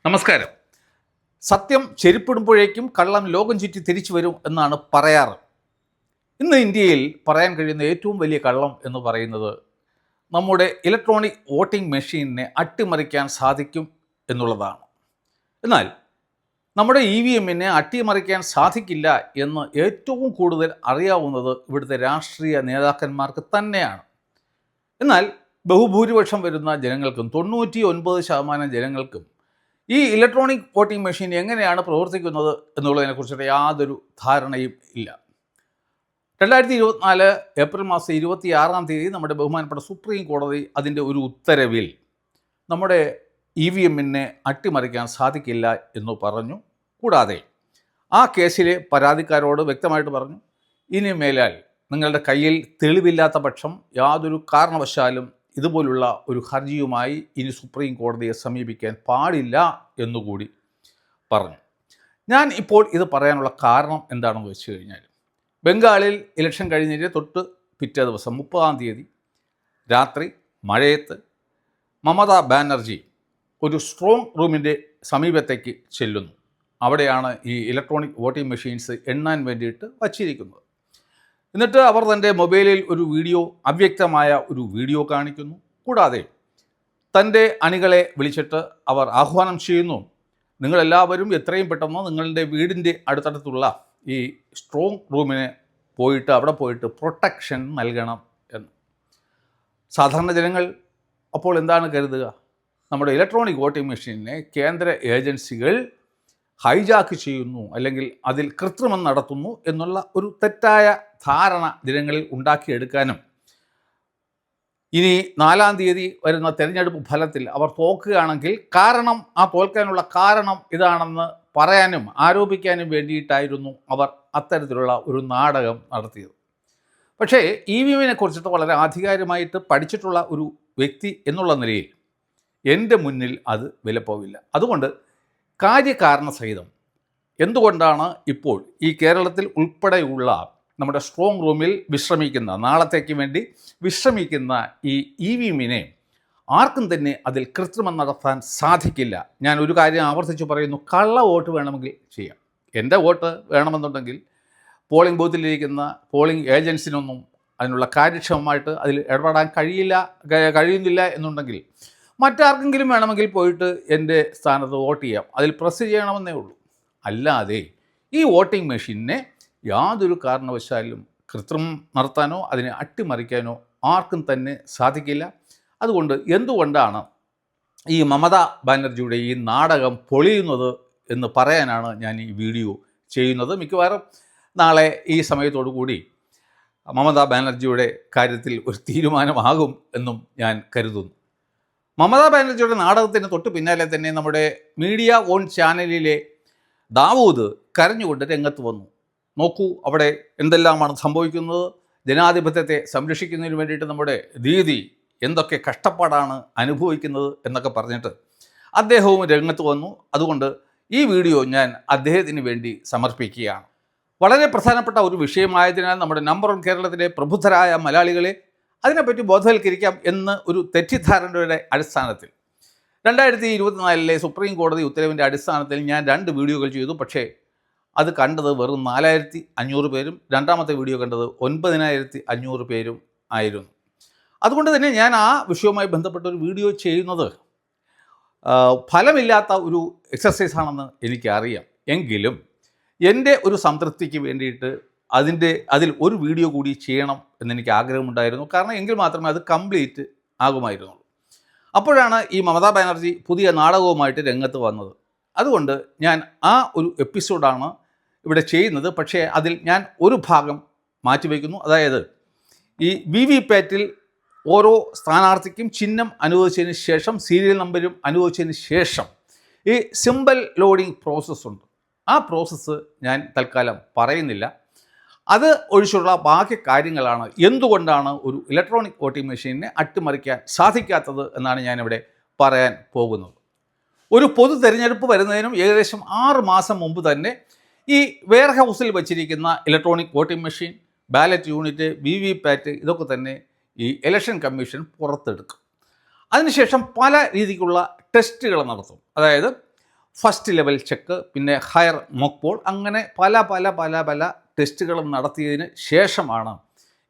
നമസ്കാരം. സത്യം ചെരുപ്പിടുമ്പോഴേക്കും കള്ളം ലോകം ചുറ്റി തിരിച്ചു വരും എന്നാണ് പറയാറ്. ഇന്ന് ഇന്ത്യയിൽ പറയാൻ കഴിയുന്ന ഏറ്റവും വലിയ കള്ളം എന്ന് പറയുന്നത് നമ്മുടെ ഇലക്ട്രോണിക് വോട്ടിംഗ് മെഷീനിനെ അട്ടിമറിക്കാൻ സാധിക്കും എന്നുള്ളതാണ്. എന്നാൽ നമ്മുടെ EVMനെ അട്ടിമറിക്കാൻ സാധിക്കില്ല എന്ന് ഏറ്റവും കൂടുതൽ അറിയാവുന്നത് ഇവിടുത്തെ രാഷ്ട്രീയ നേതാക്കന്മാർക്ക് തന്നെയാണ്. എന്നാൽ ബഹുഭൂരിപക്ഷം വരുന്ന ജനങ്ങൾക്കും 99% ജനങ്ങൾക്കും ഈ ഇലക്ട്രോണിക് വോട്ടിംഗ് മെഷീൻ എങ്ങനെയാണ് പ്രവർത്തിക്കുന്നത് എന്നുള്ളതിനെക്കുറിച്ചിട്ട് യാതൊരു ധാരണയും ഇല്ല. 2024 ഏപ്രിൽ മാസം 26 നമ്മുടെ ബഹുമാനപ്പെട്ട സുപ്രീം കോടതി അതിൻ്റെ ഒരു ഉത്തരവിൽ നമ്മുടെ EVMനെ അട്ടിമറിക്കാൻ സാധിക്കില്ല എന്ന് പറഞ്ഞു. കൂടാതെ ആ കേസിലെ പരാതിക്കാരോട് വ്യക്തമായിട്ട് പറഞ്ഞു, ഇനി മേലാൽ നിങ്ങളുടെ കയ്യിൽ തെളിവില്ലാത്ത പക്ഷം യാതൊരു കാരണവശാലും ഇതുപോലുള്ള ഒരു ഹർജിയുമായി ഇനി സുപ്രീം കോടതിയെ സമീപിക്കാൻ പാടില്ല എന്നുകൂടി പറഞ്ഞു. ഞാൻ ഇപ്പോൾ ഇത് പറയാനുള്ള കാരണം എന്താണെന്ന് വെച്ച് കഴിഞ്ഞാൽ, ബംഗാളിൽ ഇലക്ഷൻ കഴിഞ്ഞിട്ട് തൊട്ട് പിറ്റേ ദിവസം 30 രാത്രി മഴയത്ത് മമതാ ബാനർജി ഒരു സ്ട്രോങ് റൂമിൻ്റെ സമീപത്തേക്ക് ചെല്ലുന്നു. അവിടെയാണ് ഈ ഇലക്ട്രോണിക് വോട്ടിംഗ് മെഷീൻസ് എണ്ണാൻ വേണ്ടിയിട്ട് വച്ചിരിക്കുന്നത്. എന്നിട്ട് അവർ തൻ്റെ മൊബൈലിൽ ഒരു വീഡിയോ, അവ്യക്തമായ ഒരു വീഡിയോ കാണിക്കുന്നു. കൂടാതെ തൻ്റെ അണികളെ വിളിച്ചിട്ട് അവർ ആഹ്വാനം ചെയ്യുന്നു, നിങ്ങളെല്ലാവരും എത്രയും പെട്ടെന്ന് നിങ്ങളുടെ വീടിൻ്റെ അടുത്തടുത്തുള്ള ഈ സ്ട്രോങ് റൂമിന് പോയിട്ട് അവിടെ പോയിട്ട് പ്രൊട്ടക്ഷൻ നൽകണം എന്ന്. സാധാരണ ജനങ്ങൾ അപ്പോൾ എന്താണ് കരുതുക? നമ്മുടെ ഇലക്ട്രോണിക് വോട്ടിംഗ് മെഷീനിനെ കേന്ദ്ര ഏജൻസികൾ ഹൈജാക്ക് ചെയ്യുന്നു, അല്ലെങ്കിൽ അതിൽ കൃത്രിമം നടത്തുന്നു എന്നുള്ള ഒരു തെറ്റായ ധാരണ ജനങ്ങളിൽ ഉണ്ടാക്കിയെടുക്കാനും ഇനി 4 വരുന്ന തെരഞ്ഞെടുപ്പ് ഫലത്തിൽ അവർ തോക്കുകയാണെങ്കിൽ ആ തോൽക്കാനുള്ള കാരണം ഇതാണെന്ന് പറയാനും ആരോപിക്കാനും വേണ്ടിയിട്ടായിരുന്നു അവർ അത്തരത്തിലുള്ള ഒരു നാടകം നടത്തിയത്. പക്ഷേ EVMനെ കുറിച്ചിട്ട് വളരെ ആധികാരികമായിട്ട് പഠിച്ചിട്ടുള്ള ഒരു വ്യക്തി എന്നുള്ള നിലയിൽ എൻ്റെ മുന്നിൽ അത് വിലപ്പോവില്ല. അതുകൊണ്ട് കാര്യകാരണ സഹിതം എന്തുകൊണ്ടാണ് ഇപ്പോൾ ഈ കേരളത്തിൽ ഉൾപ്പെടെയുള്ള നമ്മുടെ സ്ട്രോങ് റൂമിൽ വിശ്രമിക്കുന്ന, നാളത്തേക്ക് വേണ്ടി വിശ്രമിക്കുന്ന ഈ EVMനെ ആർക്കും തന്നെ അതിൽ കൃത്രിമം നടത്താൻ സാധിക്കില്ല. ഞാൻ ഒരു കാര്യം ആവർത്തിച്ച് പറയുന്നു, കള്ള വോട്ട് വേണമെങ്കിൽ ചെയ്യാം. എൻ്റെ വോട്ട് വേണമെന്നുണ്ടെങ്കിൽ പോളിംഗ് ബൂത്തിലിരിക്കുന്ന പോളിംഗ് ഏജൻസിനൊന്നും അതിനുള്ള കാര്യക്ഷമമായിട്ട് അതിൽ ഇടപെടാൻ കഴിയുന്നില്ല എന്നുണ്ടെങ്കിൽ മറ്റാർക്കെങ്കിലും വേണമെങ്കിൽ പോയിട്ട് എൻ്റെ സ്ഥാനത്ത് വോട്ട് ചെയ്യാം. അതിൽ പ്രസ് ചെയ്യണമെന്നേ ഉള്ളൂ. അല്ലാതെ ഈ വോട്ടിംഗ് മെഷീനിനെ യാതൊരു കാരണവശാലും കൃത്രിമം നടത്താനോ അതിനെ അട്ടിമറിക്കാനോ ആർക്കും തന്നെ സാധിക്കില്ല. അതുകൊണ്ട് എന്തുകൊണ്ടാണ് ഈ മമതാ ബാനർജിയുടെ ഈ നാടകം പൊളിയുന്നത് എന്ന് പറയാനാണ് ഞാൻ ഈ വീഡിയോ ചെയ്യുന്നത്. മിക്കവാറും നാളെ ഈ സമയത്തോടു കൂടി മമതാ ബാനർജിയുടെ കാര്യത്തിൽ ഒരു തീരുമാനമാകും എന്നും ഞാൻ കരുതുന്നു. മമതാ ബാനർജിയുടെ നാടകത്തിന് തൊട്ട് പിന്നാലെ തന്നെ നമ്മുടെ മീഡിയ ഓൺ ചാനലിലെ ദാവൂദ് കരഞ്ഞുകൊണ്ട് രംഗത്ത് വന്നു. നോക്കൂ അവിടെ എന്തെല്ലാമാണ് സംഭവിക്കുന്നത്, ജനാധിപത്യത്തെ സംരക്ഷിക്കുന്നതിന് വേണ്ടിയിട്ട് നമ്മുടെ ദീദി എന്തൊക്കെ കഷ്ടപ്പാടാണ് അനുഭവിക്കുന്നത് എന്നൊക്കെ പറഞ്ഞിട്ട് അദ്ദേഹവും രംഗത്ത് വന്നു. അതുകൊണ്ട് ഈ വീഡിയോ ഞാൻ അദ്ദേഹത്തിന് വേണ്ടി സമർപ്പിക്കുകയാണ്. വളരെ പ്രധാനപ്പെട്ട ഒരു വിഷയമായതിനാൽ നമ്മുടെ നമ്പർ 1 കേരളത്തിലെ പ്രബുദ്ധരായ മലയാളികളെ അതിനെപ്പറ്റി ബോധവൽക്കരിക്കാം എന്ന് ഒരു തെറ്റിദ്ധാരണയുടെ അടിസ്ഥാനത്തിൽ 2024 സുപ്രീം കോടതി ഉത്തരവിൻ്റെ അടിസ്ഥാനത്തിൽ ഞാൻ 2 വീഡിയോകൾ ചെയ്തു. പക്ഷേ അത് കണ്ടത് വെറും 4500 പേരും രണ്ടാമത്തെ വീഡിയോ കണ്ടത് 9500 പേരും ആയിരുന്നു. അതുകൊണ്ട് തന്നെ ഞാൻ ആ വിഷയവുമായി ബന്ധപ്പെട്ട ഒരു വീഡിയോ ചെയ്യുന്നത് ഫലമില്ലാത്ത ഒരു എക്സർസൈസാണെന്ന് എനിക്കറിയാം. എങ്കിലും എൻ്റെ ഒരു സംതൃപ്തിക്ക് വേണ്ടിയിട്ട് അതിൽ ഒരു വീഡിയോ കൂടി ചെയ്യണം എന്നെനിക്ക് ആഗ്രഹമുണ്ടായിരുന്നു. കാരണം എങ്കിൽ മാത്രമേ അത് കംപ്ലീറ്റ് ആകുമായിരുന്നുള്ളൂ. അപ്പോഴാണ് ഈ മമതാ ബാനർജി പുതിയ നാടകവുമായിട്ട് രംഗത്ത് വന്നത്. അതുകൊണ്ട് ഞാൻ ആ ഒരു എപ്പിസോഡാണ് ഇവിടെ ചെയ്യുന്നത്. പക്ഷേ അതിൽ ഞാൻ ഒരു ഭാഗം മാറ്റിവെക്കുന്നു. അതായത് ഈ VVPATൽ ഓരോ സ്ഥാനാർത്ഥിക്കും ചിഹ്നം അനുവദിച്ചതിന് ശേഷം, സീരിയൽ നമ്പരും അനുവദിച്ചതിന് ശേഷം ഈ സിമ്പൽ ലോഡിംഗ് പ്രോസസ്സുണ്ട്. ആ പ്രോസസ്സ് ഞാൻ തൽക്കാലം പറയുന്നില്ല. അത് ഒഴിച്ചുള്ള ബാക്കി കാര്യങ്ങളാണ് എന്തുകൊണ്ടാണ് ഒരു ഇലക്ട്രോണിക് വോട്ടിംഗ് മെഷീനിനെ അട്ടിമറിക്കാൻ സാധിക്കാത്തത് എന്നാണ് ഞാനിവിടെ പറയാൻ പോകുന്നത്. ഒരു പൊതു തെരഞ്ഞെടുപ്പ് വരുന്നതിനും ഏകദേശം 6 മാസം മുമ്പ് തന്നെ ഈ വെയർ ഹൗസിൽ വച്ചിരിക്കുന്ന electronic voting machine, ballot unit, VVPAT ഇതൊക്കെ തന്നെ ഈ ഇലക്ഷൻ കമ്മീഷൻ പുറത്തെടുക്കും. അതിനുശേഷം പല രീതിക്കുള്ള ടെസ്റ്റുകൾ നടത്തും. അതായത് ഫസ്റ്റ് ലെവൽ ചെക്ക്, പിന്നെ ഹയർ മോക്ക് പോൾ, അങ്ങനെ പല പല പല പല ടെസ്റ്റുകളും നടത്തിയതിന് ശേഷമാണ്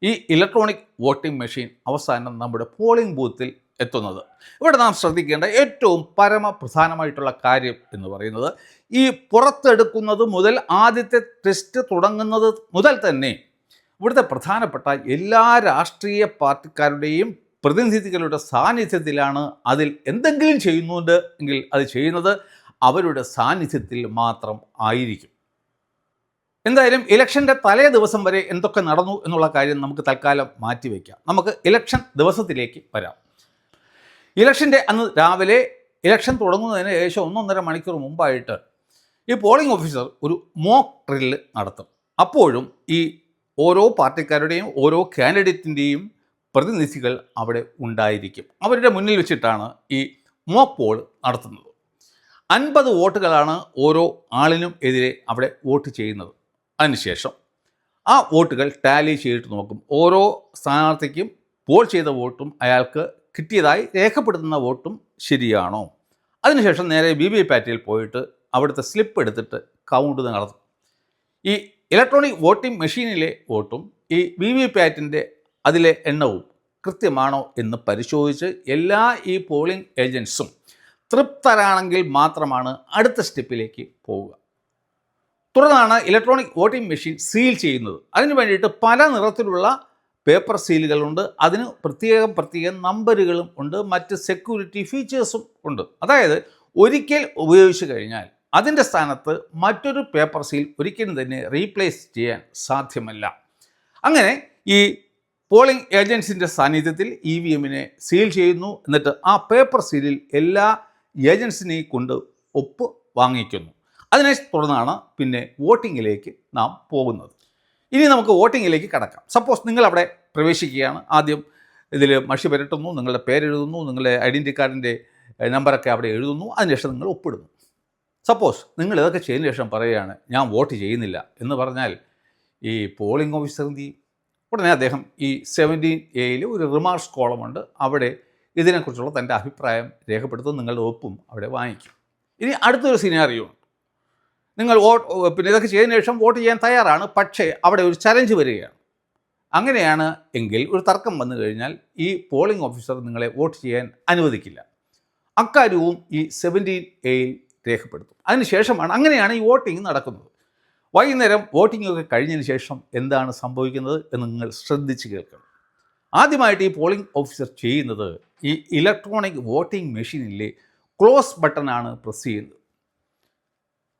ഈ ഇലക്ട്രോണിക് വോട്ടിംഗ് മെഷീൻ അവസാനം നമ്മുടെ പോളിംഗ് ബൂത്തിൽ എത്തുന്നത്. ഇവിടെ നാം ശ്രദ്ധിക്കേണ്ട ഏറ്റവും പരമപ്രധാനമായിട്ടുള്ള കാര്യം എന്ന് പറയുന്നത്, ഈ പുറത്തെടുക്കുന്നത് മുതൽ ആദ്യത്തെ ടെസ്റ്റ് തുടങ്ങുന്നത് മുതൽ തന്നെ ഇവിടുത്തെ പ്രധാനപ്പെട്ട എല്ലാ രാഷ്ട്രീയ പാർട്ടിക്കാരുടെയും പ്രതിനിധികളുടെ സാന്നിധ്യത്തിലാണ്. അതിൽ എന്തെങ്കിലും ചെയ്യുന്നുണ്ട് എങ്കിൽ അത് ചെയ്യുന്നത് അവരുടെ സാന്നിധ്യത്തിൽ മാത്രം ആയിരിക്കും. എന്തായാലും ഇലക്ഷൻ്റെ തലേ ദിവസം വരെ എന്തൊക്കെ നടന്നു എന്നുള്ള കാര്യം നമുക്ക് തൽക്കാലം മാറ്റിവെക്കാം. നമുക്ക് ഇലക്ഷൻ ദിവസത്തിലേക്ക് വരാം. ഇലക്ഷൻ്റെ അന്ന് രാവിലെ ഇലക്ഷൻ തുടങ്ങുന്നതിന് ഏകദേശം 1.5 മണിക്കൂർ മുമ്പായിട്ട് ഈ പോളിംഗ് ഓഫീസർ ഒരു മോക്ക് ഡ്രില്ല് നടത്തും. അപ്പോഴും ഈ ഓരോ പാർട്ടിക്കാരുടെയും ഓരോ കാൻഡിഡേറ്റിൻ്റെയും പ്രതിനിധികൾ അവിടെ ഉണ്ടായിരിക്കും. അവരുടെ മുന്നിൽ വെച്ചിട്ടാണ് ഈ മോക്ക് പോൾ നടത്തുന്നത്. 50 വോട്ടുകളാണ് ഓരോ ആളിനും എതിരെ അവിടെ വോട്ട് ചെയ്യുന്നത്. അതിനുശേഷം ആ വോട്ടുകൾ ടാലി ചെയ്തിട്ട് നോക്കും. ഓരോ സ്ഥാനാർത്ഥിക്കും പോൾ ചെയ്ത വോട്ടും അയാൾക്ക് കിട്ടിയതായി രേഖപ്പെടുത്തുന്ന വോട്ടും ശരിയാണോ. അതിനുശേഷം നേരെ VVPATൽ പോയിട്ട് അവിടുത്തെ സ്ലിപ്പ് എടുത്തിട്ട് കൗണ്ട് നടത്തും. ഈ ഇലക്ട്രോണിക് വോട്ടിംഗ് മെഷീനിലെ വോട്ടും ഈ VVPATൻ്റെ അതിലെ എണ്ണവും കൃത്യമാണോ എന്ന് പരിശോധിച്ച് എല്ലാ ഈ പോളിംഗ് ഏജൻറ്റ്സും തൃപ്തരാണെങ്കിൽ മാത്രമാണ് അടുത്ത സ്റ്റെപ്പിലേക്ക് പോവുക. തുടർന്നാണ് ഇലക്ട്രോണിക് വോട്ടിംഗ് മെഷീൻ സീൽ ചെയ്യുന്നത്. അതിന് വേണ്ടിയിട്ട് പല നിറത്തിലുള്ള പേപ്പർ സീലുകളുണ്ട്. അതിന് പ്രത്യേകം നമ്പറുകളും ഉണ്ട്. മറ്റ് സെക്യൂരിറ്റി ഫീച്ചേഴ്സും ഉണ്ട്. അതായത് ഒരിക്കൽ ഉപയോഗിച്ച് കഴിഞ്ഞാൽ അതിൻ്റെ സ്ഥാനത്ത് മറ്റൊരു പേപ്പർ സീൽ ഒരിക്കലും തന്നെ റീപ്ലേസ് ചെയ്യാൻ സാധ്യമല്ല. അങ്ങനെ ഈ പോളിംഗ് ഏജൻസിൻ്റെ സാന്നിധ്യത്തിൽ EVMനെ സീൽ ചെയ്യുന്നു. എന്നിട്ട് ആ പേപ്പർ സീലിൽ എല്ലാ ഏജൻസിനെയും കൊണ്ട് ഒപ്പ് വാങ്ങിക്കുന്നു. അതിനെ തുടർന്നാണ് പിന്നെ വോട്ടിങ്ങിലേക്ക് നാം പോകുന്നത്. ഇനി നമുക്ക് വോട്ടിങ്ങിലേക്ക് കടക്കാം. സപ്പോസ് നിങ്ങളവിടെ പ്രവേശിക്കുകയാണ്. ആദ്യം ഇതിൽ മഷി പുരട്ടുന്നു, നിങ്ങളുടെ പേരെഴുതുന്നു, നിങ്ങളുടെ ഐഡൻറ്റി കാർഡിൻ്റെ നമ്പറൊക്കെ അവിടെ എഴുതുന്നു. അതിനുശേഷം നിങ്ങൾ ഒപ്പിടുന്നു. സപ്പോസ് നിങ്ങൾ ഇതൊക്കെ ചെയ്തതിന് ശേഷം പറയുകയാണ് ഞാൻ വോട്ട് ചെയ്യുന്നില്ല എന്ന് പറഞ്ഞാൽ ഈ പോളിംഗ് ഓഫീസർ എന്ത് ചെയ്യും? ഉടനെ അദ്ദേഹം ഈ 17A ഒരു റിമാർക്സ് കോളമുണ്ട്. അവിടെ ഇതിനെക്കുറിച്ചുള്ള തൻ്റെ അഭിപ്രായം രേഖപ്പെടുത്തും. നിങ്ങളുടെ ഒപ്പും അവിടെ വാങ്ങിക്കും. ഇനി അടുത്തൊരു സിനാറിയോ, നിങ്ങൾ പിന്നെ ഇതൊക്കെ ചെയ്തതിന് ശേഷം വോട്ട് ചെയ്യാൻ തയ്യാറാണ്. പക്ഷേ അവിടെ ഒരു ചലഞ്ച് വരികയാണ്. അങ്ങനെയാണ് എങ്കിൽ ഒരു തർക്കം വന്നു കഴിഞ്ഞാൽ ഈ പോളിംഗ് ഓഫീസർ നിങ്ങളെ വോട്ട് ചെയ്യാൻ അനുവദിക്കില്ല. അക്കാര്യവും ഈ 17A രേഖപ്പെടുത്തും. അതിനുശേഷമാണ് അങ്ങനെയാണ് ഈ വോട്ടിംഗ് നടക്കുന്നത്. വൈകുന്നേരം വോട്ടിംഗ് ഒക്കെ കഴിഞ്ഞതിന് ശേഷം എന്താണ് സംഭവിക്കുന്നത് എന്ന് നിങ്ങൾ ശ്രദ്ധിച്ച് കേൾക്കണം. ആദ്യമായിട്ട് ഈ പോളിംഗ് ഓഫീസർ ചെയ്യുന്നത് ഈ ഇലക്ട്രോണിക് വോട്ടിംഗ് മെഷീനിലെ ക്ലോസ് ബട്ടണാണ് പ്രസ് ചെയ്യുന്നത്.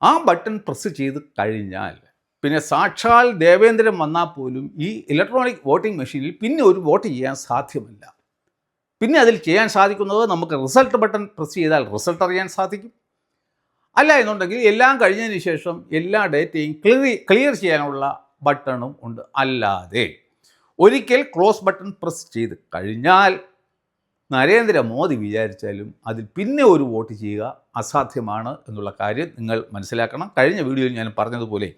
ആ ബട്ടൺ പ്രസ് ചെയ്ത് കഴിഞ്ഞാൽ പിന്നെ സാക്ഷാൽ ദേവേന്ദ്രൻ വന്നാൽ പോലും ഈ ഇലക്ട്രോണിക് വോട്ടിംഗ് മെഷീനിൽ പിന്നെ ഒരു വോട്ട് ചെയ്യാൻ സാധ്യമല്ല. പിന്നെ അതിൽ ചെയ്യാൻ സാധിക്കുന്നത് നമുക്ക് റിസൾട്ട് ബട്ടൺ പ്രസ് ചെയ്താൽ റിസൾട്ട് അറിയാൻ സാധിക്കും. അല്ല എന്നുണ്ടെങ്കിൽ എല്ലാം കഴിഞ്ഞതിന് ശേഷം എല്ലാ ഡേറ്റയും ക്ലിയർ ചെയ്യാനുള്ള ബട്ടണും ഉണ്ട്. അല്ലാതെ ഒരിക്കൽ ക്ലോസ് ബട്ടൺ പ്രസ് ചെയ്ത് കഴിഞ്ഞാൽ നരേന്ദ്രമോദി വിചാരിച്ചാലും അതിൽ പിന്നെ ഒരു വോട്ട് ചെയ്യുക അസാധ്യമാണ് എന്നുള്ള കാര്യം നിങ്ങൾ മനസ്സിലാക്കണം. കഴിഞ്ഞ വീഡിയോയിൽ ഞാൻ പറഞ്ഞതുപോലെ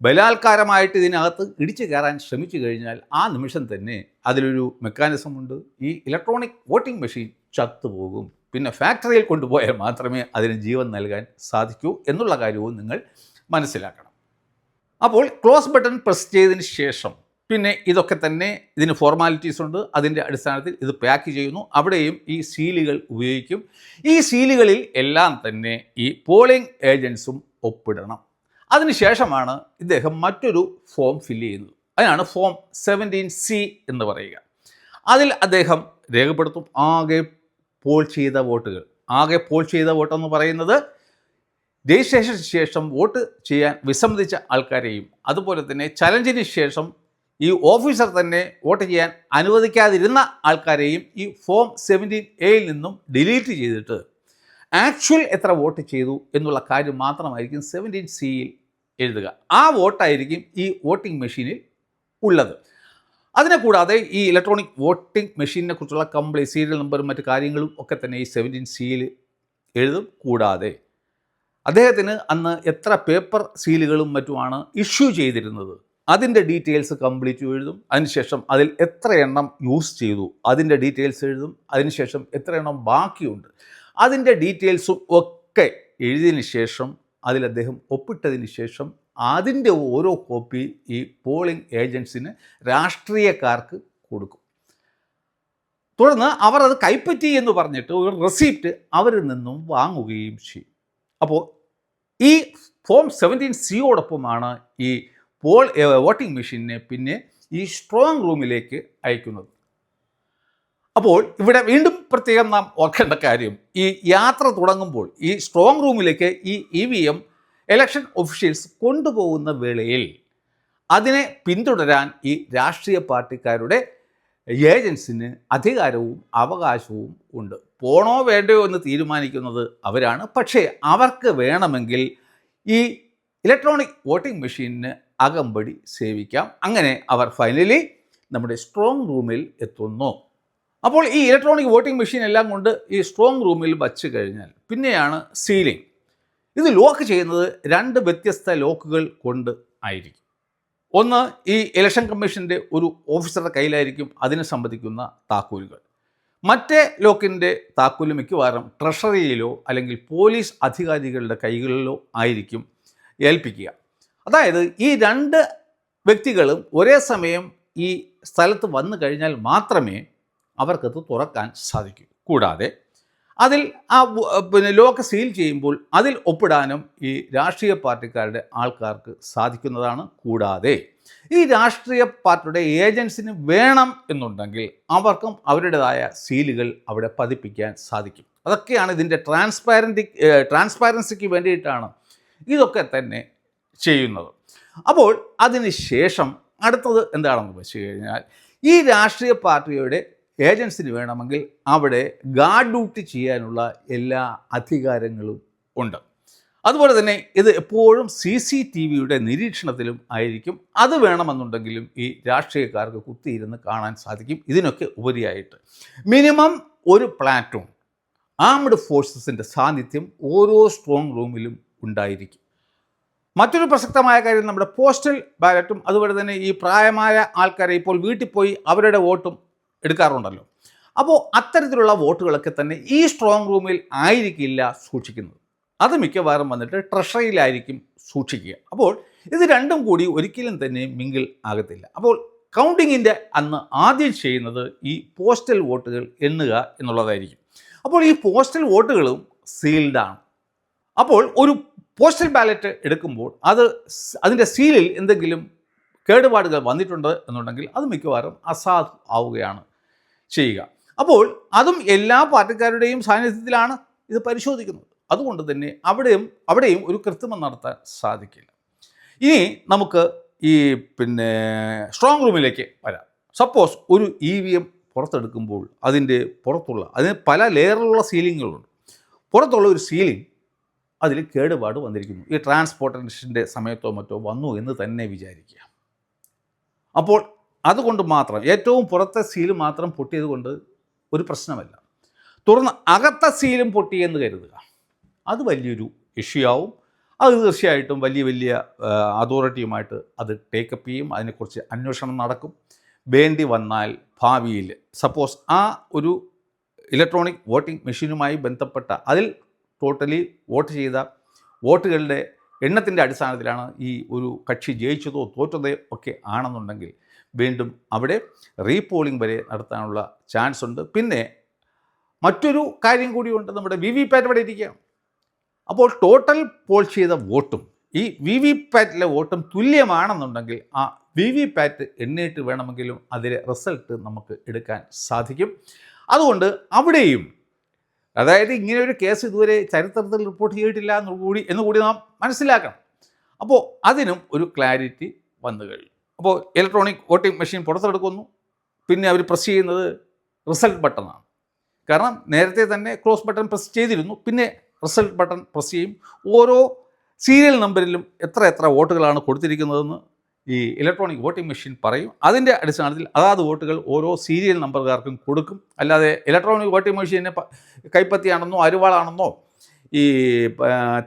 ബലാത്കാരമായിട്ട് ഇതിനകത്ത് ഇടിച്ചു കയറാൻ ശ്രമിച്ചു കഴിഞ്ഞാൽ ആ നിമിഷം തന്നെ അതിലൊരു മെക്കാനിസം ഉണ്ട്. ഈ ഇലക്ട്രോണിക് വോട്ടിംഗ് മെഷീൻ ചത്തുപോകും. പിന്നെ ഫാക്ടറിയിൽ കൊണ്ടുപോയാൽ മാത്രമേ അതിന് ജീവൻ നൽകാൻ സാധിക്കൂ എന്നുള്ള കാര്യവും നിങ്ങൾ മനസ്സിലാക്കണം. അപ്പോൾ ക്ലോസ് ബട്ടൺ പ്രസ് ചെയ്തതിന് ശേഷം പിന്നെ ഇതൊക്കെ തന്നെ ഇതിന് ഫോർമാലിറ്റീസ് ഉണ്ട്. അതിൻ്റെ അടിസ്ഥാനത്തിൽ ഇത് പാക്ക് ചെയ്യുന്നു. അവിടെയും ഈ സീലുകൾ ഉപയോഗിക്കും. ഈ സീലുകളിൽ എല്ലാം തന്നെ ഈ പോളിംഗ് ഏജൻസും ഒപ്പിടണം. അതിനുശേഷമാണ് ഇദ്ദേഹം മറ്റൊരു ഫോം ഫില്ല് ചെയ്യുന്നത്. അതിനാണ് ഫോം 17C എന്ന് പറയുക. അതിൽ അദ്ദേഹം രേഖപ്പെടുത്തും ആകെ പോൾ ചെയ്ത വോട്ടുകൾ. ആകെ പോൾ ചെയ്ത വോട്ടെന്ന് പറയുന്നത് രജിസ്ട്രേഷന് ശേഷം വോട്ട് ചെയ്യാൻ വിസമ്മതിച്ച ആൾക്കാരെയും അതുപോലെ തന്നെ ചലഞ്ചിന് ശേഷം ഈ ഓഫീസർ തന്നെ വോട്ട് ചെയ്യാൻ അനുവദിക്കാതിരുന്ന ആൾക്കാരെയും ഈ ഫോം 17A നിന്നും ഡിലീറ്റ് ചെയ്തിട്ട് ആക്ച്വൽ എത്ര വോട്ട് ചെയ്തു എന്നുള്ള കാര്യം മാത്രമായിരിക്കും 17C എഴുതുക. ആ വോട്ടായിരിക്കും ഈ വോട്ടിംഗ് മെഷീനിൽ ഉള്ളത്. അതിനെ കൂടാതെ ഈ ഇലക്ട്രോണിക് വോട്ടിംഗ് മെഷീനെ കുറിച്ചുള്ള കംപ്ലീറ്റ് സീരിയൽ നമ്പറും മറ്റു കാര്യങ്ങളും ഒക്കെ തന്നെ ഈ 17C എഴുതും. കൂടാതെ അദ്ദേഹത്തിന് അന്ന് എത്ര പേപ്പർ സീലുകളും മറ്റുമാണ് ഇഷ്യൂ ചെയ്തിരുന്നത് അതിൻ്റെ ഡീറ്റെയിൽസ് കംപ്ലീറ്റ് എഴുതും. അതിനുശേഷം അതിൽ എത്ര എണ്ണം യൂസ് ചെയ്തു അതിൻ്റെ ഡീറ്റെയിൽസ് എഴുതും. അതിനുശേഷം എത്ര എണ്ണം ബാക്കിയുണ്ട് അതിൻ്റെ ഡീറ്റെയിൽസും ഒക്കെ എഴുതിയതിന് ശേഷം അതിൽ അദ്ദേഹം ഒപ്പിട്ടതിന് ശേഷം അതിൻ്റെ ഓരോ കോപ്പി ഈ പോളിംഗ് ഏജൻസിന് രാഷ്ട്രീയക്കാർക്ക് കൊടുക്കും. തുടർന്ന് അവർ അത് കൈപ്പറ്റി എന്ന് പറഞ്ഞിട്ട് ഒരു റെസിപ്റ്റ് അവരിൽ നിന്നും വാങ്ങുകയും ചെയ്യും. അപ്പോൾ ഈ ഫോം 17C ഈ വോട്ടിംഗ് മെഷീനെ പിന്നെ ഈ സ്ട്രോങ് റൂമിലേക്ക് അയക്കുന്നത്. അപ്പോൾ ഇവിടെ വീണ്ടും പ്രത്യേകം നാം ഓർക്കേണ്ട കാര്യം, ഈ യാത്ര തുടങ്ങുമ്പോൾ ഈ സ്ട്രോങ് റൂമിലേക്ക് ഈ EVM ഇലക്ഷൻ ഒഫീഷ്യൽസ് കൊണ്ടുപോകുന്ന വേളയിൽ അതിനെ പിന്തുടരാൻ ഈ രാഷ്ട്രീയ പാർട്ടിക്കാരുടെ ഏജൻസിന് അധികാരവും അവകാശവും ഉണ്ട്. പോണോ വേണ്ടയോ എന്ന് തീരുമാനിക്കുന്നത് അവരാണ്. പക്ഷേ അവർക്ക് വേണമെങ്കിൽ ഈ ഇലക്ട്രോണിക് വോട്ടിംഗ് മെഷീനിന് അകമ്പടി സേവിക്കാം. അങ്ങനെ അവർ ഫൈനലി നമ്മുടെ സ്ട്രോങ് റൂമിൽ എത്തുന്നു. അപ്പോൾ ഈ ഇലക്ട്രോണിക് വോട്ടിംഗ് മെഷീൻ എല്ലാം കൊണ്ട് ഈ സ്ട്രോങ് റൂമിൽ വച്ച് കഴിഞ്ഞാൽ പിന്നെയാണ് സീലിംഗ്. ഇത് ലോക്ക് ചെയ്യുന്നത് 2 വ്യത്യസ്ത ലോക്കുകൾ കൊണ്ട് ആയിരിക്കും. ഒന്ന്, ഈ ഇലക്ഷൻ കമ്മീഷൻ്റെ ഒരു ഓഫീസറുടെ കയ്യിലായിരിക്കും അതിനെ സംബന്ധിക്കുന്ന താക്കോലുകൾ. മറ്റേ ലോക്കിൻ്റെ താക്കോല് മിക്കവാറും ട്രഷറിയിലോ അല്ലെങ്കിൽ പോലീസ് അധികാരികളുടെ കൈകളിലോ ആയിരിക്കും ഏൽപ്പിക്കുക. അതായത് ഈ 2 വ്യക്തികളും ഒരേ സമയം ഈ സ്ഥലത്ത് വന്നു കഴിഞ്ഞാൽ മാത്രമേ അവർക്കത് തുറക്കാൻ സാധിക്കൂ. കൂടാതെ അതിൽ ലോക്ക് സീൽ ചെയ്യുമ്പോൾ അതിൽ ഒപ്പിടാനും ഈ രാഷ്ട്രീയ പാർട്ടിക്കാരുടെ ആൾക്കാർക്ക് സാധിക്കുന്നതാണ്. കൂടാതെ ഈ രാഷ്ട്രീയ പാർട്ടിയുടെ ഏജൻസിന് വേണം എന്നുണ്ടെങ്കിൽ അവർക്കും അവരുടേതായ സീലുകൾ അവിടെ പതിപ്പിക്കാൻ സാധിക്കും. അതൊക്കെയാണ് ഇതിൻ്റെ ട്രാൻസ്പാരൻസിക്ക് വേണ്ടിയിട്ടാണ് ഇതൊക്കെ തന്നെ ചെയ്യുന്നത്. അപ്പോൾ അതിന് ശേഷം അടുത്തത് എന്താണെന്ന് വെച്ച് കഴിഞ്ഞാൽ, ഈ രാഷ്ട്രീയ പാർട്ടിയുടെ ഏജൻസിന് വേണമെങ്കിൽ അവിടെ ഗാർഡ് ഡ്യൂട്ടി ചെയ്യാനുള്ള എല്ലാ അധികാരങ്ങളും ഉണ്ട്. അതുപോലെ തന്നെ ഇത് എപ്പോഴും CCTVയുടെ നിരീക്ഷണത്തിലും ആയിരിക്കും. അത് വേണമെന്നുണ്ടെങ്കിലും ഈ രാഷ്ട്രീയക്കാർക്ക് കുത്തിയിരുന്ന് കാണാൻ സാധിക്കും. ഇതിനൊക്കെ ഉപരിയായിട്ട് മിനിമം ഒരു പ്ലാറ്റൂൺ ആംഡ് ഫോഴ്സസിൻ്റെ സാന്നിധ്യം ഓരോ സ്ട്രോങ് റൂമിലും ഉണ്ടായിരിക്കും. മറ്റൊരു പ്രസക്തമായ കാര്യം, നമ്മുടെ പോസ്റ്റൽ ബാലറ്റും അതുപോലെ തന്നെ ഈ പ്രായമായ ആൾക്കാരെ ഇപ്പോൾ വീട്ടിൽ പോയി അവരുടെ വോട്ടും എടുക്കാറുണ്ടല്ലോ. അപ്പോൾ അത്തരത്തിലുള്ള വോട്ടുകളൊക്കെ തന്നെ ഈ സ്ട്രോങ് റൂമിൽ ആയിരിക്കില്ല സൂക്ഷിക്കുന്നത്. അത് മിക്കവാറും വന്നിട്ട് ട്രഷറിയിലായിരിക്കും സൂക്ഷിക്കുക. അപ്പോൾ ഇത് രണ്ടും കൂടി ഒരിക്കലും തന്നെ മിങ്കിൾ ആകത്തില്ല. അപ്പോൾ കൗണ്ടിങ്ങിൻ്റെ അന്ന് ആദ്യം ചെയ്യുന്നത് ഈ പോസ്റ്റൽ വോട്ടുകൾ എണ്ണുക എന്നുള്ളതായിരിക്കും. അപ്പോൾ ഈ പോസ്റ്റൽ വോട്ടുകളും സീൽഡാണ്. അപ്പോൾ ഒരു പോസ്റ്റൽ ബാലറ്റ് എടുക്കുമ്പോൾ അതിൻ്റെ സീലിൽ എന്തെങ്കിലും കേടുപാടുകൾ വന്നിട്ടുണ്ട് എന്നുണ്ടെങ്കിൽ അത് മിക്കവാറും അസാധു ആവുകയാണ് ചെയ്യുക. അപ്പോൾ അതും എല്ലാ പാർട്ടിക്കാരുടെയും സാന്നിധ്യത്തിലാണ് ഇത് പരിശോധിക്കുന്നത്. അതുകൊണ്ട് തന്നെ അവിടെയും ഒരു കൃത്രിമം നടത്താൻ സാധിക്കില്ല. ഇനി നമുക്ക് ഈ സ്ട്രോങ് റൂമിലേക്ക് വരാം. സപ്പോസ് ഒരു EVM പുറത്തെടുക്കുമ്പോൾ അതിന് പല ലെയറിലുള്ള സീലിങ്ങുകളുണ്ട്. പുറത്തുള്ള ഒരു സീലിംഗ് അതിൽ കേടുപാട് വന്നിരിക്കുന്നു. ഈ ട്രാൻസ്പോർട്ടേഷൻ്റെ സമയത്തോ മറ്റോ വന്നു എന്ന് തന്നെ വിചാരിക്കുക. അപ്പോൾ അതുകൊണ്ട് മാത്രം ഏറ്റവും പുറത്തെ സീല് മാത്രം പൊട്ടിയത് കൊണ്ട് ഒരു പ്രശ്നമല്ല. തുടർന്ന് അകത്തെ സീലും പൊട്ടിയെന്ന് കരുതുക, അത് വലിയൊരു ഇഷ്യൂ ആവും. അത് തീർച്ചയായിട്ടും വലിയ അതോറിറ്റിയുമായിട്ട് അത് ടേക്കപ്പ് ചെയ്യും. അതിനെക്കുറിച്ച് അന്വേഷണം നടക്കും. വേണ്ടി വന്നാൽ ഭാവിയിൽ സപ്പോസ് ആ ഒരു ഇലക്ട്രോണിക് വോട്ടിംഗ് മെഷീനുമായി ബന്ധപ്പെട്ട അതിൽ ടോട്ടലി വോട്ട് ചെയ്ത വോട്ടുകളുടെ എണ്ണത്തിൻ്റെ അടിസ്ഥാനത്തിലാണ് ഈ ഒരു കക്ഷി ജയിച്ചതോ തോറ്റതോ ഒക്കെ ആണെന്നുണ്ടെങ്കിൽ വീണ്ടും അവിടെ റീപോളിംഗ് വരെ നടത്താനുള്ള ചാൻസ് ഉണ്ട്. പിന്നെ മറ്റൊരു കാര്യം കൂടിയുണ്ട്, നമ്മുടെ VVPAT ഇവിടെ ഇരിക്കുകയാണ്. അപ്പോൾ ടോട്ടൽ പോൾ ചെയ്ത വോട്ടും ഈ VVPATലെ വോട്ടും തുല്യമാണെന്നുണ്ടെങ്കിൽ ആ VVPAT എണ്ണിയിട്ട് വേണമെങ്കിലും അതിലെ റിസൾട്ട് നമുക്ക് എടുക്കാൻ സാധിക്കും. അതുകൊണ്ട് അവിടെയും, അതായത് ഇങ്ങനെ ഒരു കേസ് ഇതുവരെ ചരിത്രത്തിൽ റിപ്പോർട്ട് ചെയ്തിട്ടില്ല എന്നുകൂടി നാം മനസ്സിലാക്കണം. അപ്പോൾ അതിനും ഒരു ക്ലാരിറ്റി വന്നു കഴിഞ്ഞു. അപ്പോൾ ഇലക്ട്രോണിക് വോട്ടിംഗ് മെഷീൻ പുറത്തെടുക്കുന്നു. പിന്നെ അവർ പ്രസ് ചെയ്യുന്നത് റിസൾട്ട് ബട്ടണാണ്. കാരണം നേരത്തെ തന്നെ ക്ലോസ് ബട്ടൺ പ്രസ് ചെയ്തിരുന്നു. പിന്നെ റിസൾട്ട് ബട്ടൺ പ്രസ് ചെയ്യും. ഓരോ സീരിയൽ നമ്പറിലും എത്ര വോട്ടുകളാണ് കൊടുത്തിരിക്കുന്നതെന്ന് ഈ ഇലക്ട്രോണിക് വോട്ടിംഗ് മെഷീൻ പറയും. അതിൻ്റെ അടിസ്ഥാനത്തിൽ അതാത് വോട്ടുകൾ ഓരോ സീരിയൽ നമ്പറുകാർക്കും കൊടുക്കും. അല്ലാതെ ഇലക്ട്രോണിക് വോട്ടിംഗ് മെഷീനെ കൈപ്പത്തിയാണെന്നോ അരുവാളാണെന്നോ ഈ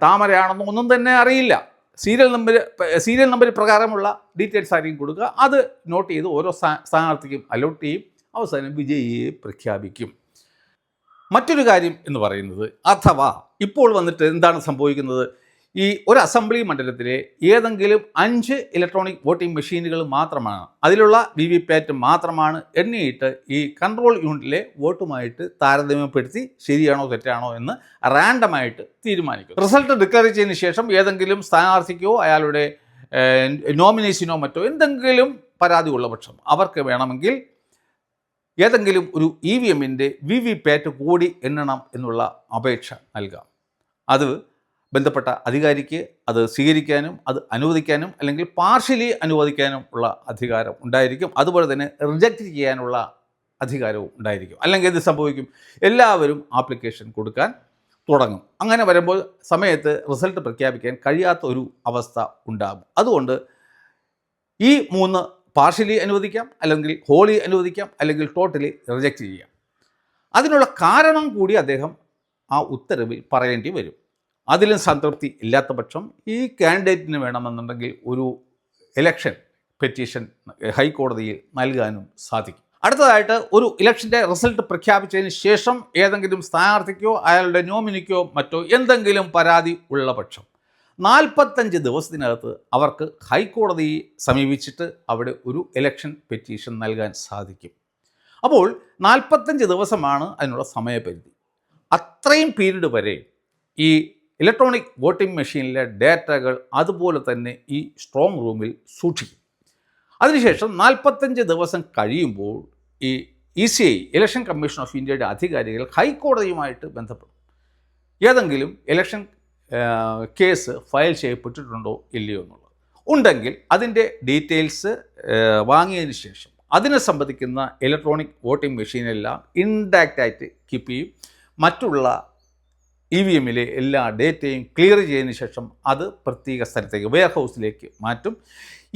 താമരയാണെന്നോ ഒന്നും തന്നെ അറിയില്ല. സീരിയൽ നമ്പർ പ്രകാരമുള്ള ഡീറ്റെയിൽസ് ആയിരിക്കും കൊടുക്കുക. അത് നോട്ട് ചെയ്ത് ഓരോ സ്ഥാനാർത്ഥിക്കും അലോട്ട് ചെയ്യും. അവസാനം വിജയിയെ പ്രഖ്യാപിക്കും. മറ്റൊരു കാര്യം എന്ന് പറയുന്നത്, അഥവാ ഇപ്പോൾ വന്നിട്ട് എന്താണ് സംഭവിക്കുന്നത്, ഈ ഒരു അസംബ്ലി മണ്ഡലത്തിലെ ഏതെങ്കിലും 5 ഇലക്ട്രോണിക് വോട്ടിംഗ് മെഷീനുകൾ മാത്രമാണ്, അതിലുള്ള VVPAT മാത്രമാണ് എണ്ണിയിട്ട് ഈ കൺട്രോൾ യൂണിറ്റിലെ വോട്ടുമായിട്ട് താരതമ്യപ്പെടുത്തി ശരിയാണോ തെറ്റാണോ എന്ന് റാൻഡമായിട്ട് തീരുമാനിക്കും. റിസൾട്ട് ഡിക്ലെയർ ചെയ്തതിന് ശേഷം ഏതെങ്കിലും സ്ഥാനാർത്ഥിക്കോ അയാളുടെ നോമിനേഷനോ മറ്റോ എന്തെങ്കിലും പരാതി ഉള്ള പക്ഷം അവർക്ക് വേണമെങ്കിൽ ഏതെങ്കിലും ഒരു EVMൻ്റെ VVPAT കൂടി എണ്ണണം എന്നുള്ള അപേക്ഷ നൽകാം. അത് ബന്ധപ്പെട്ട അധികാരിക്ക് അത് സ്വീകരിക്കാനും അത് അനുവദിക്കാനും അല്ലെങ്കിൽ പാർഷ്യലി അനുവദിക്കാനും ഉള്ള അധികാരം ഉണ്ടായിരിക്കും. അതുപോലെ തന്നെ റിജക്റ്റ് ചെയ്യാനുള്ള അധികാരവും ഉണ്ടായിരിക്കും. അല്ലെങ്കിൽ എന്ത് സംഭവിക്കും, എല്ലാവരും ആപ്ലിക്കേഷൻ കൊടുക്കാൻ തുടങ്ങും. അങ്ങനെ വരുമ്പോൾ സമയത്ത് റിസൾട്ട് പ്രഖ്യാപിക്കാൻ കഴിയാത്ത ഒരു അവസ്ഥ ഉണ്ടാകും. അതുകൊണ്ട് ഈ 3 പാർഷ്യലി അനുവദിക്കാം, അല്ലെങ്കിൽ ഹോളി അനുവദിക്കാം, അല്ലെങ്കിൽ ടോട്ടലി റിജക്റ്റ് ചെയ്യാം. അതിനുള്ള കാരണം കൂടി അദ്ദേഹം ആ ഉത്തരവിൽ പറയേണ്ടി വരും. അതിലും സംതൃപ്തി ഇല്ലാത്ത പക്ഷം ഈ കാൻഡിഡേറ്റിന് വേണമെന്നുണ്ടെങ്കിൽ ഒരു ഇലക്ഷൻ പെറ്റീഷൻ ഹൈക്കോടതിയിൽ നൽകാനും സാധിക്കും. അടുത്തതായിട്ട്, ഒരു ഇലക്ഷൻ്റെ റിസൾട്ട് പ്രഖ്യാപിച്ചതിന് ശേഷം ഏതെങ്കിലും സ്ഥാനാർത്ഥിക്കോ അയാളുടെ നോമിനിക്കോ മറ്റോ എന്തെങ്കിലും പരാതി ഉള്ള പക്ഷം 45 ദിവസത്തിനകത്ത് അവർക്ക് ഹൈക്കോടതിയെ സമീപിച്ചിട്ട് അവിടെ ഒരു ഇലക്ഷൻ പെറ്റീഷൻ നൽകാൻ സാധിക്കും. അപ്പോൾ 45 ദിവസമാണ് അതിനുള്ള സമയപരിധി. അത്രയും പീരീഡ് വരെ ഈ ഇലക്ട്രോണിക് വോട്ടിംഗ് മെഷീനിലെ ഡേറ്റകൾ അതുപോലെ തന്നെ ഈ സ്ട്രോങ് റൂമിൽ സൂക്ഷിക്കും. അതിനുശേഷം 45 ദിവസം കഴിയുമ്പോൾ ഈ ECI, ഇലക്ഷൻ കമ്മീഷൻ ഓഫ് ഇന്ത്യയുടെ അധികാരികൾ ഹൈക്കോടതിയുമായിട്ട് ബന്ധപ്പെടും. ഏതെങ്കിലും ഇലക്ഷൻ കേസ് ഫയൽ ചെയ്യപ്പെട്ടിട്ടുണ്ടോ ഇല്ലയോ എന്നുള്ളത് ഉണ്ടെങ്കിൽ അതിൻ്റെ ഡീറ്റെയിൽസ് വാങ്ങിയതിന് ശേഷം അതിനെ സംബന്ധിക്കുന്ന ഇലക്ട്രോണിക് വോട്ടിംഗ് മെഷീനെല്ലാം ഇൻടാക്റ്റായിട്ട് കീപ്പ് ചെയ്യും. മറ്റുള്ള EVMലെ എല്ലാ ഡേറ്റയും ക്ലിയർ ചെയ്തതിന് ശേഷം അത് പ്രത്യേക സ്ഥലത്തേക്ക് വെയർ ഹൗസിലേക്ക് മാറ്റും.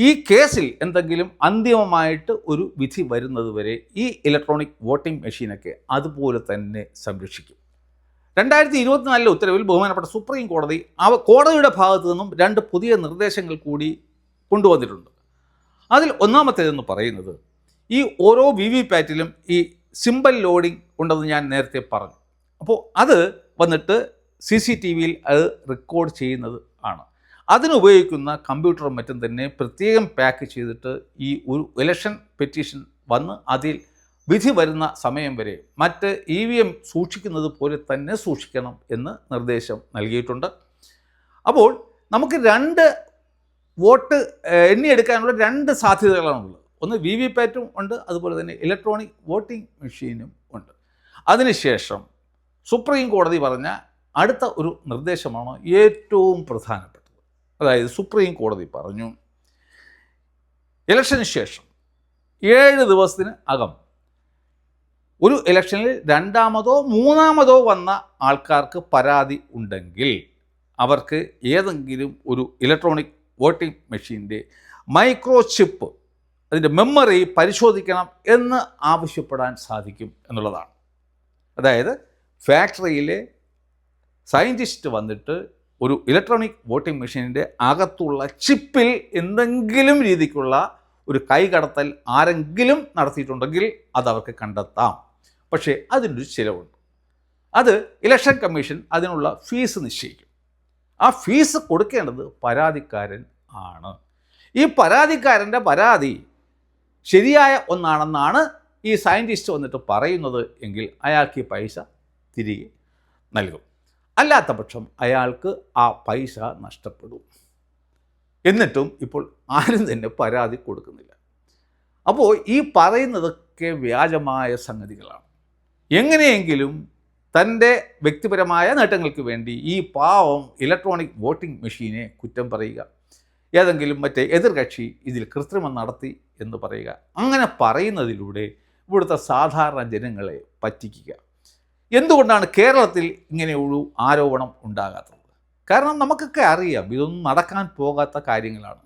ഈ കേസിൽ എന്തെങ്കിലും അന്തിമമായിട്ട് ഒരു വിധി വരുന്നതുവരെ ഈ ഇലക്ട്രോണിക് വോട്ടിംഗ് മെഷീനൊക്കെ അതുപോലെ തന്നെ സംരക്ഷിക്കും. 2024 ഉത്തരവിൽ ബഹുമാനപ്പെട്ട സുപ്രീം കോടതി കോടതിയുടെ ഭാഗത്തു നിന്നും 2 പുതിയ നിർദ്ദേശങ്ങൾ കൂടി കൊണ്ടുവന്നിട്ടുണ്ട്. അതിൽ ഒന്നാമത്തേതെന്ന് പറയുന്നത്, ഈ ഓരോ VVPATലും ഈ സിമ്പൽ ലോഡിംഗ് ഉണ്ടെന്ന് ഞാൻ നേരത്തെ പറഞ്ഞു. അപ്പോൾ അത് വന്നിട്ട് CCTVയിൽ അത് റെക്കോർഡ് ചെയ്യുന്നത് ആണ്. അതിനുപയോഗിക്കുന്ന കമ്പ്യൂട്ടറും മറ്റും തന്നെ പ്രത്യേകം പാക്ക് ചെയ്തിട്ട് ഈ ഒരു ഇലക്ഷൻ പെറ്റീഷൻ വന്ന് അതിൽ വിധി വരുന്ന സമയം വരെ മറ്റ് EVM സൂക്ഷിക്കുന്നത് പോലെ തന്നെ സൂക്ഷിക്കണം എന്ന് നിർദ്ദേശം നൽകിയിട്ടുണ്ട്. അപ്പോൾ നമുക്ക് 2 വോട്ട് എണ്ണിയെടുക്കാനുള്ള 2 സാധ്യതകളാണുള്ളത്. ഒന്ന് VVPATും ഉണ്ട്, അതുപോലെ തന്നെ ഇലക്ട്രോണിക് വോട്ടിംഗ് മെഷീനും ഉണ്ട്. അതിനുശേഷം സുപ്രീം കോടതി പറഞ്ഞ അടുത്ത ഒരു നിർദ്ദേശമാണ് ഏറ്റവും പ്രധാനപ്പെട്ടത്. അതായത് സുപ്രീം കോടതി പറഞ്ഞു, ഇലക്ഷന് ശേഷം 7 ദിവസത്തിന് അകം ഒരു ഇലക്ഷനിൽ 2ാമതോ 3ാമതോ വന്ന ആൾക്കാർക്ക് പരാതി ഉണ്ടെങ്കിൽ അവർക്ക് ഏതെങ്കിലും ഒരു ഇലക്ട്രോണിക് വോട്ടിംഗ് മെഷീൻ്റെ മൈക്രോചിപ്പ്, അതിൻ്റെ മെമ്മറി പരിശോധിക്കണം എന്ന് ആവശ്യപ്പെടാൻ സാധിക്കും എന്നുള്ളതാണ്. അതായത് ഫാക്ടറിയിലെ സയൻറ്റിസ്റ്റ് വന്നിട്ട് ഒരു ഇലക്ട്രോണിക് വോട്ടിംഗ് മെഷീനിൻ്റെ അകത്തുള്ള ചിപ്പിൽ എന്തെങ്കിലും രീതിക്കുള്ള ഒരു കൈകടത്തൽ ആരെങ്കിലും നടത്തിയിട്ടുണ്ടെങ്കിൽ അതവർക്ക് കണ്ടെത്താം. പക്ഷേ അതിനൊരു ചിലവുണ്ട്. അത് ഇലക്ഷൻ കമ്മീഷൻ അതിനുള്ള ഫീസ് നിശ്ചയിക്കും. ആ ഫീസ് കൊടുക്കേണ്ടത് പരാതിക്കാരൻ ആണ്. ഈ പരാതിക്കാരൻ്റെ പരാതി ശരിയായ ഒന്നാണെന്നാണ് ഈ സയൻറ്റിസ്റ്റ് വന്നിട്ട് പറയുന്നത് എങ്കിൽ അയാൾക്ക് ഈ പൈസ തിരികെ നൽകും. അല്ലാത്ത പക്ഷം അയാൾക്ക് ആ പൈസ നഷ്ടപ്പെടും. എന്നിട്ടും ഇപ്പോൾ ആരും തന്നെ പരാതി കൊടുക്കുന്നില്ല. അപ്പോൾ ഈ പറയുന്നതൊക്കെ വ്യാജമായ സംഗതികളാണ്. എങ്ങനെയെങ്കിലും തൻ്റെ വ്യക്തിപരമായ നേട്ടങ്ങൾക്ക് വേണ്ടി ഈ പാവം ഇലക്ട്രോണിക് വോട്ടിംഗ് മെഷീനെ കുറ്റം പറയുക, ഏതെങ്കിലും മറ്റേ എതിർകക്ഷി ഇതിൽ കൃത്രിമം നടത്തി എന്ന് പറയുക, അങ്ങനെ പറയുന്നതിലൂടെ ഇവിടുത്തെ സാധാരണ ജനങ്ങളെ പറ്റിക്കുക. എന്തുകൊണ്ടാണ് കേരളത്തിൽ ഇങ്ങനെയൊരു ആരോപണം ഉണ്ടാകാത്തത്? കാരണം നമുക്കൊക്കെ അറിയാം ഇതൊന്നും നടക്കാൻ പോകാത്ത കാര്യങ്ങളാണ്.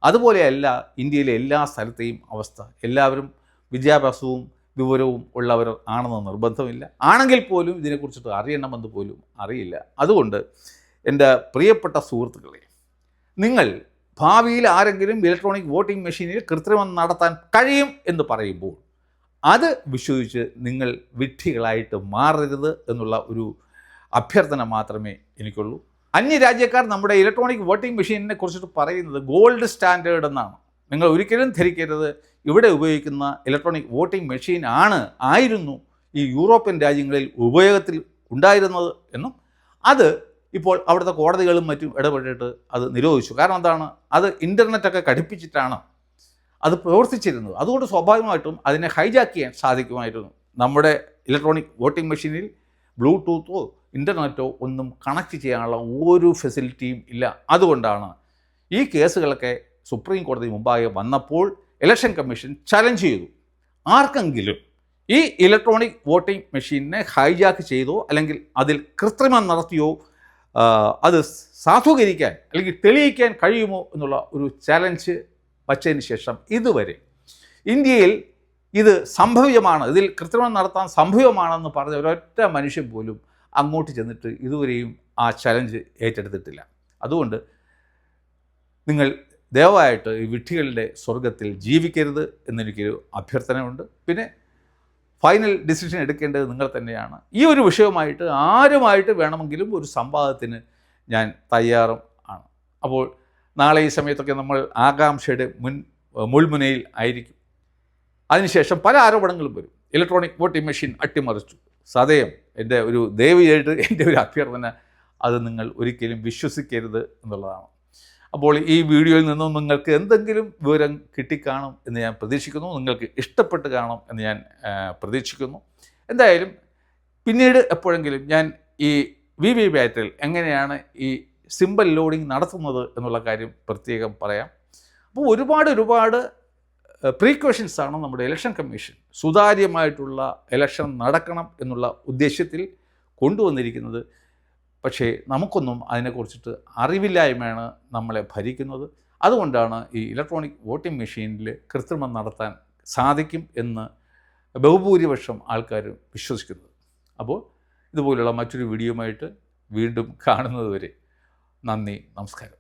അതുപോലെയല്ല ഇന്ത്യയിലെ എല്ലാ സ്ഥലത്തെയും അവസ്ഥ. എല്ലാവരും വിദ്യാഭ്യാസവും വിവരവും ഉള്ളവർ ആണെന്ന് നിർബന്ധമില്ല. ആണെങ്കിൽ പോലും ഇതിനെക്കുറിച്ചിട്ട് അറിയണമെന്ന് പോലും അറിയില്ല. അതുകൊണ്ട് എൻ്റെ പ്രിയപ്പെട്ട സുഹൃത്തുക്കളെ, നിങ്ങൾ ഭാവിയിൽ ആരെങ്കിലും ഇലക്ട്രോണിക് വോട്ടിംഗ് മെഷീനിൽ കൃത്രിമം നടത്താൻ കഴിയും എന്ന് പറയുമ്പോൾ അത് വിശ്വസിച്ച് നിങ്ങൾ വിഡ്ഢികളായിട്ട് മാറരുത് എന്നുള്ള ഒരു അഭ്യർത്ഥന മാത്രമേ എനിക്കുള്ളൂ. അന്യരാജ്യക്കാർ നമ്മുടെ ഇലക്ട്രോണിക് വോട്ടിംഗ് മെഷീനിനെ കുറിച്ചിട്ട് പറയുന്നത് ഗോൾഡ് സ്റ്റാൻഡേർഡ് എന്നാണ്. നിങ്ങൾ ഒരിക്കലും ധരിക്കരുത് ഇവിടെ ഉപയോഗിക്കുന്ന ഇലക്ട്രോണിക് വോട്ടിംഗ് മെഷീൻ ആയിരുന്നു ഈ യൂറോപ്യൻ രാജ്യങ്ങളിൽ ഉപയോഗത്തിൽ ഉണ്ടായിരുന്നത് എന്നും അത് ഇപ്പോൾ അവിടുത്തെ കോടതികളും മറ്റും ഇടപെട്ടിട്ട് അത് നിരോധിച്ചു. കാരണം എന്താണ്, അത് ഇൻ്റർനെറ്റൊക്കെ ഘടിപ്പിച്ചിട്ടാണ് അത് പ്രവർത്തിച്ചിരുന്നത്. അതുകൊണ്ട് സ്വാഭാവികമായിട്ടും അതിനെ ഹൈജാക്ക് ചെയ്യാൻ സാധിക്കുമായിരുന്നു. നമ്മുടെ ഇലക്ട്രോണിക് വോട്ടിംഗ് മെഷീനിൽ ബ്ലൂടൂത്തോ ഇൻ്റർനെറ്റോ ഒന്നും കണക്ട് ചെയ്യാനുള്ള ഒരു ഫെസിലിറ്റിയും ഇല്ല. അതുകൊണ്ടാണ് ഈ കേസുകളൊക്കെ സുപ്രീം കോടതി മുമ്പാകെ വന്നപ്പോൾ ഇലക്ഷൻ കമ്മീഷൻ ചലഞ്ച് ചെയ്തു. ആർക്കെങ്കിലും ഈ ഇലക്ട്രോണിക് വോട്ടിംഗ് മെഷീനെ ഹൈജാക്ക് ചെയ്തോ അല്ലെങ്കിൽ അതിൽ കൃത്രിമം നടത്തിയോ അത് സാധൂകരിക്കാൻ അല്ലെങ്കിൽ തെളിയിക്കാൻ കഴിയുമോ എന്നുള്ള ഒരു ചലഞ്ച് വച്ചതിന് ശേഷം ഇതുവരെ ഇന്ത്യയിൽ ഇത് സംഭവ്യമാണ്, ഇതിൽ കൃത്രിമം നടത്താൻ സംഭവ്യമാണെന്ന് പറഞ്ഞ ഒരൊറ്റ മനുഷ്യൻ പോലും അങ്ങോട്ട് ചെന്നിട്ട് ഇതുവരെയും ആ ചലഞ്ച് ഏറ്റെടുത്തിട്ടില്ല. അതുകൊണ്ട് നിങ്ങൾ ദയവായിട്ട് ഈ വിഡ്ഢികളുടെ സ്വർഗത്തിൽ ജീവിക്കരുത് എന്നെനിക്കൊരു അഭ്യർത്ഥനയുണ്ട്. പിന്നെ ഫൈനൽ ഡിസിഷൻ എടുക്കേണ്ടത് നിങ്ങൾ തന്നെയാണ്. ഈ ഒരു വിഷയവുമായിട്ട് ആരുമായിട്ട് വേണമെങ്കിലും ഒരു സംവാദത്തിന് ഞാൻ തയ്യാറും ആണ്. അപ്പോൾ നാളെ ഈ സമയത്തൊക്കെ നമ്മൾ ആകാംക്ഷയുടെ മുൾമുനയിൽ ആയിരിക്കും. അതിനുശേഷം പല ആരോപണങ്ങളും വരും. ഇലക്ട്രോണിക് വോട്ടിംഗ് മെഷീൻ അട്ടിമറിച്ചു. സദയം എൻ്റെ ഒരു ദയവായിട്ട് എൻ്റെ ഒരു അഭ്യർത്ഥന, അത് നിങ്ങൾ ഒരിക്കലും വിശ്വസിക്കരുത് എന്നുള്ളതാണ്. അപ്പോൾ ഈ വീഡിയോയിൽ നിന്നും നിങ്ങൾക്ക് എന്തെങ്കിലും വിവരം കിട്ടിക്കാണും എന്ന് ഞാൻ പ്രതീക്ഷിക്കുന്നു. നിങ്ങൾക്ക് ഇഷ്ടപ്പെട്ട് കാണും എന്ന് ഞാൻ പ്രതീക്ഷിക്കുന്നു. എന്തായാലും പിന്നീട് എപ്പോഴെങ്കിലും ഞാൻ ഈ VVPAT എങ്ങനെയാണ് ഈ സിമ്പിൾ ലോഡിംഗ് നടത്തുന്നത് എന്നുള്ള കാര്യം പ്രത്യേകം പറയാം. അപ്പോൾ ഒരുപാട് പ്രീക്കോഷൻസാണ് നമ്മുടെ ഇലക്ഷൻ കമ്മീഷൻ സുതാര്യമായിട്ടുള്ള ഇലക്ഷൻ നടക്കണം എന്നുള്ള ഉദ്ദേശ്യത്തിൽ കൊണ്ടുവന്നിരിക്കുന്നത്. പക്ഷേ നമുക്കൊന്നും അതിനെക്കുറിച്ചിട്ട് അറിവില്ലായ്മയാണ് നമ്മളെ ഭരിക്കുന്നത്. അതുകൊണ്ടാണ് ഈ ഇലക്ട്രോണിക് വോട്ടിംഗ് മെഷീനിൽ കൃത്രിമം നടത്താൻ സാധിക്കും എന്ന് ബഹുഭൂരിപക്ഷം ആൾക്കാർ വിശ്വസിക്കുന്നത്. അപ്പോൾ ഇതുപോലുള്ള മറ്റൊരു വീഡിയോയുമായിട്ട് വീണ്ടും കാണുന്നതുവരെ നന്ദി, നമസ്കാരം.